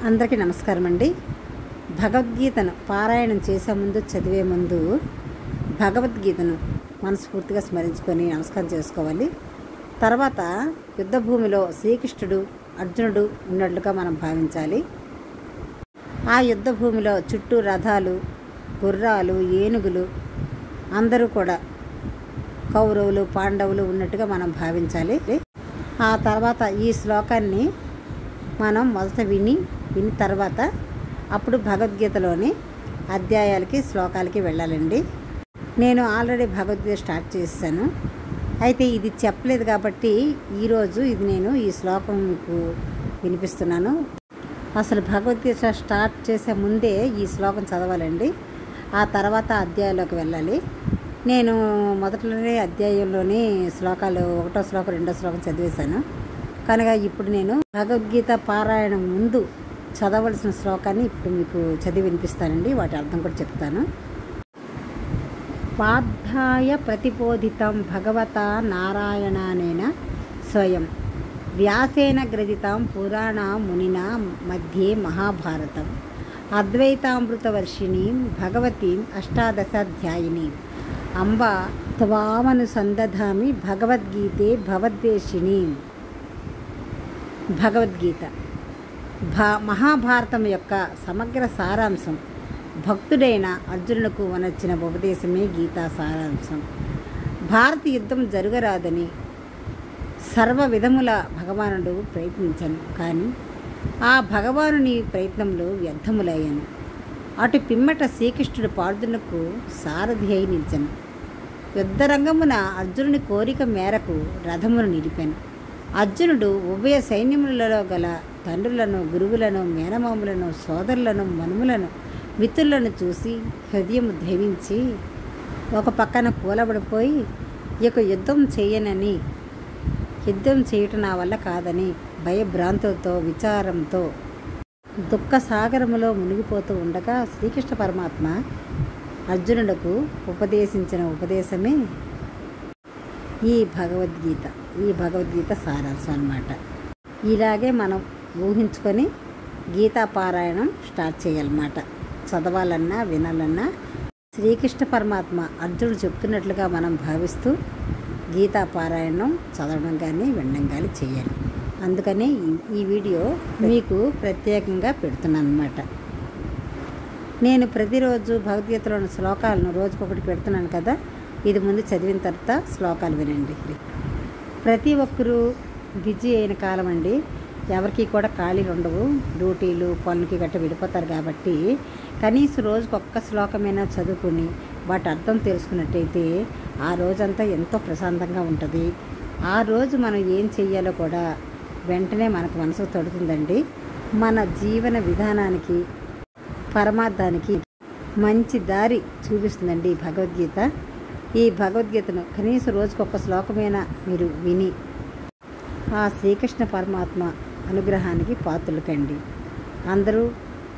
అందరికీ నమస్కారం అండి. భగవద్గీతను పారాయణం చేసే ముందు, చదివే ముందు భగవద్గీతను మనస్ఫూర్తిగా స్మరించుకొని నమస్కారం చేసుకోవాలి. తర్వాత యుద్ధ భూమిలో శ్రీకృష్ణుడు, అర్జునుడు ఉన్నట్లుగా మనం భావించాలి. ఆ యుద్ధ భూమిలో చుట్టూ రథాలు, గుర్రాలు, ఏనుగులు అందరూ కూడా కౌరవులు, పాండవులు ఉన్నట్టుగా మనం భావించాలి. ఆ తర్వాత ఈ శ్లోకాన్ని మనం మొదట విని తర్వాత అప్పుడు భగవద్గీతలోని అధ్యాయాలకి, శ్లోకాలకి వెళ్ళాలండి. నేను ఆల్రెడీ భగవద్గీత స్టార్ట్ చేశాను. అయితే ఇది చెప్పలేదు కాబట్టి ఈరోజు నేను ఈ శ్లోకం మీకు వినిపిస్తున్నాను. అసలు భగవద్గీత స్టార్ట్ చేసే ముందే ఈ శ్లోకం చదవాలండి. ఆ తర్వాత అధ్యాయంలోకి వెళ్ళాలి. నేను మొదట్లోనే అధ్యాయంలోని శ్లోకాలు 1వ శ్లోకం, 2వ శ్లోకం చదివేశాను కనుక ఇప్పుడు నేను భగవద్గీత పారాయణం ముందు చదవలసిన శ్లోకాన్ని ఇప్పుడు మీకు చదివి వినిపిస్తానండి. వాటి అర్థం కూడా చెప్తాను. పార్థాయ ప్రతిబోధితం భగవతా నారాయణానేన స్వయం వ్యాసేన గ్రథితం పురాణ మునినా మధ్యే మహాభారతం అద్వైతామృతవర్షిణీం భగవతీం అష్టాదశాధ్యాయినీం అంబ త్వామనుసందధామి భగవద్గీతే భవద్వేషిణీం. భగవద్గీత మహాభారతం యొక్క సమగ్ర సారాంశం. భక్తుడైన అర్జునులకు వనొచ్చిన ఉపదేశమే గీతా సారాంశం. భారత యుద్ధం జరగరాదని సర్వ విధముల భగవానుడు ప్రయత్నించను, కానీ ఆ భగవానుని ప్రయత్నంలో వ్యర్థములయ్యాను. అటు పిమ్మట శ్రీకృష్ణుడు పార్థునకు సారథి అయి నిలిచెను. యుద్ధరంగమున అర్జునుని కోరిక మేరకు రథమును నిలిపాను. అర్జునుడు ఉభయ సైన్యములలో గల తండ్రులను, గురువులను, మేనమాములను, సోదరులను, మనుములను, మిత్రులను చూసి హృదయము ద్రవించి ఒక పక్కన కూలబడిపోయి ఇక యుద్ధం చేయటం నా వల్ల కాదని భయభ్రాంతులతో, విచారంతో దుఃఖ సాగరములో మునిగిపోతూ ఉండగా శ్రీకృష్ణ పరమాత్మ అర్జునుడుకు ఉపదేశించిన ఉపదేశమే ఈ భగవద్గీత సారాంశం అన్నమాట. ఇలాగే మనం ఊహించుకొని గీతా పారాయణం స్టార్ట్ చేయాలన్నమాట. చదవాలన్నా, వినాలన్నా శ్రీకృష్ణ పరమాత్మ అర్జునుడు చెప్తున్నట్లుగా మనం భావిస్తూ గీతా పారాయణం చదవడం కానీ, వినడం కానీ చేయాలి. అందుకని ఈ వీడియో మీకు ప్రత్యేకంగా పెడుతున్నాను అన్నమాట. నేను ప్రతిరోజు భగవద్గీతలోని శ్లోకాలను రోజుకొకటి పెడుతున్నాను కదా, ఇది ముందు చదివిన తర్వాత శ్లోకాలు వినండి. ప్రతి ఒక్కరూ బిజీ అయిన కాలం అండి. ఎవరికి కూడా ఖాళీలు ఉండవు. డ్యూటీలు, పనులకి గట్ట వెళ్ళిపోతారు కాబట్టి కనీసం రోజుకు ఒక్క శ్లోకమైనా చదువుకుని వాటి అర్థం తెలుసుకున్నట్టయితే ఆ రోజంతా ఎంతో ప్రశాంతంగా ఉంటుంది. ఆ రోజు మనం ఏం చెయ్యాలో కూడా వెంటనే మనకు మనసు తడుతుందండి. మన జీవన విధానానికి, పరమార్థానికి మంచి దారి చూపిస్తుందండి భగవద్గీత. ఈ భగవద్గీతను కనీసం రోజుకు ఒక్క శ్లోకమైనా మీరు విని ఆ శ్రీకృష్ణ పరమాత్మ అనుగ్రహానికి పాత్రలు కండి.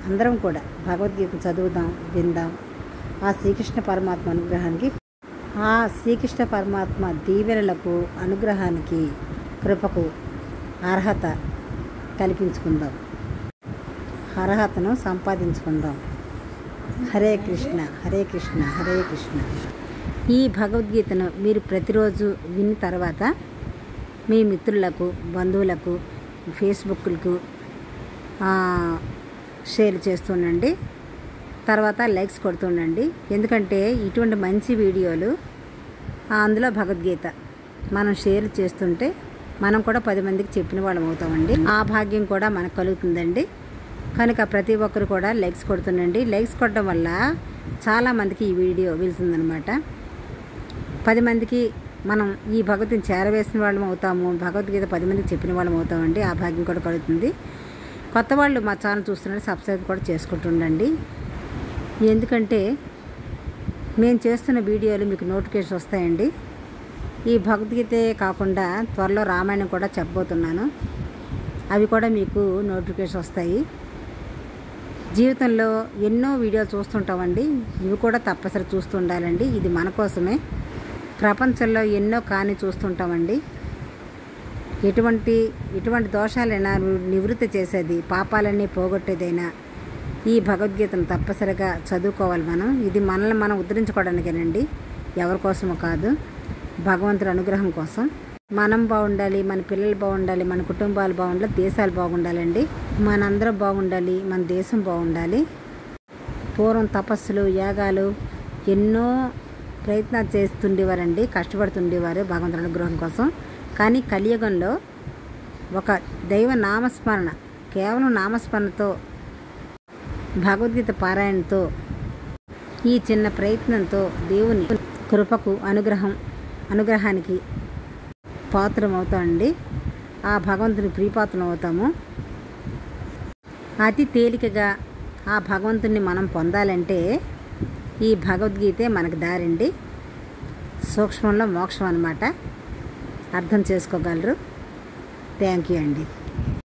అందరం కూడా భగవద్గీత చదువుదాం, విందాం. ఆ శ్రీకృష్ణ పరమాత్మ అనుగ్రహానికి, ఆ శ్రీకృష్ణ పరమాత్మ దీవెనలకు, అనుగ్రహానికి, కృపకు అర్హత కల్పించుకుందాం. అర్హతను సంపాదించుకుందాం. హరే కృష్ణ, హరే కృష్ణ, హరే కృష్ణ. ఈ భగవద్గీతను మీరు ప్రతిరోజు విన్న తర్వాత మీ మిత్రులకు, బంధువులకు, ఫేస్బుక్లకు షేర్ చేస్తుండండి. తర్వాత లైక్స్ కొడుతుండండి. ఎందుకంటే ఇటువంటి మంచి వీడియోలు అందులో భగవద్గీత మనం షేర్ చేస్తుంటే మనం కూడా 10 మందికి చెప్పిన వాళ్ళం అవుతామండి. ఆ భాగ్యం కూడా మనకు కలుగుతుందండి. కనుక ప్రతి ఒక్కరు కూడా లైక్స్ కొడుతుండండి. లైక్స్ కొట్టడం వల్ల చాలామందికి ఈ వీడియో వెళ్తుందనమాట. 10 మందికి మనం ఈ భగవద్గీతను చేరవేసిన వాళ్ళం అవుతాము. భగవద్గీత 10 మందికి చెప్పిన వాళ్ళం అవుతామండి. ఆ భాగ్యం కూడా కలుగుతుంది. కొత్త వాళ్ళు మా ఛానల్ చూస్తున్నట్టు సబ్స్క్రైబ్ కూడా చేసుకుంటుండండి. ఎందుకంటే మేము చేస్తున్న వీడియోలు మీకు నోటిఫికేషన్ వస్తాయండి. ఈ భగవద్గీతే కాకుండా త్వరలో రామాయణం కూడా చెప్పబోతున్నాను. అవి కూడా మీకు నోటిఫికేషన్ వస్తాయి. జీవితంలో ఎన్నో వీడియోలు చూస్తుంటామండి. ఇవి కూడా తప్పనిసరి చూస్తూ ఉండాలండి. ఇది మన కోసమే. ప్రపంచంలో ఎన్నో కానీ చూస్తుంటామండి. ఎటువంటి దోషాలైనా నివృత్తి చేసేది, పాపాలన్నీ పోగొట్టేదైనా ఈ భగవద్గీతను తప్పనిసరిగా చదువుకోవాలి మనం. ఇది మనల్ని మనం ఉద్ధరించుకోవడానికేనండి, ఎవరి కోసమో కాదు, భగవంతుడి అనుగ్రహం కోసం. మనం బాగుండాలి, మన పిల్లలు బాగుండాలి, మన కుటుంబాలు బాగుండాలి, దేశాలు బాగుండాలండి. మనందరం బాగుండాలి, మన దేశం బాగుండాలి. పూర్వం తపస్సులు, యాగాలు ఎన్నో ప్రయత్నాలు చేస్తుండేవారండి, కష్టపడుతుండేవారు భగవంతుడి అనుగ్రహం కోసం. కానీ కలియుగంలో ఒక దైవ నామస్మరణ, కేవలం నామస్మరణతో, భగవద్గీత పారాయణతో, ఈ చిన్న ప్రయత్నంతో దేవుని కృపకు అనుగ్రహానికి పాత్రం అవుతామండి. ఆ భగవంతుని ప్రియపాత్రం అవుతాము. అతి తేలికగా ఆ భగవంతుని మనం పొందాలంటే ఈ భగవద్గీతే మనకు దారండి. సూక్ష్మంలో మోక్షం అన్నమాట. అర్థం చేసుకోగలరు. థ్యాంక్ యూ అండి.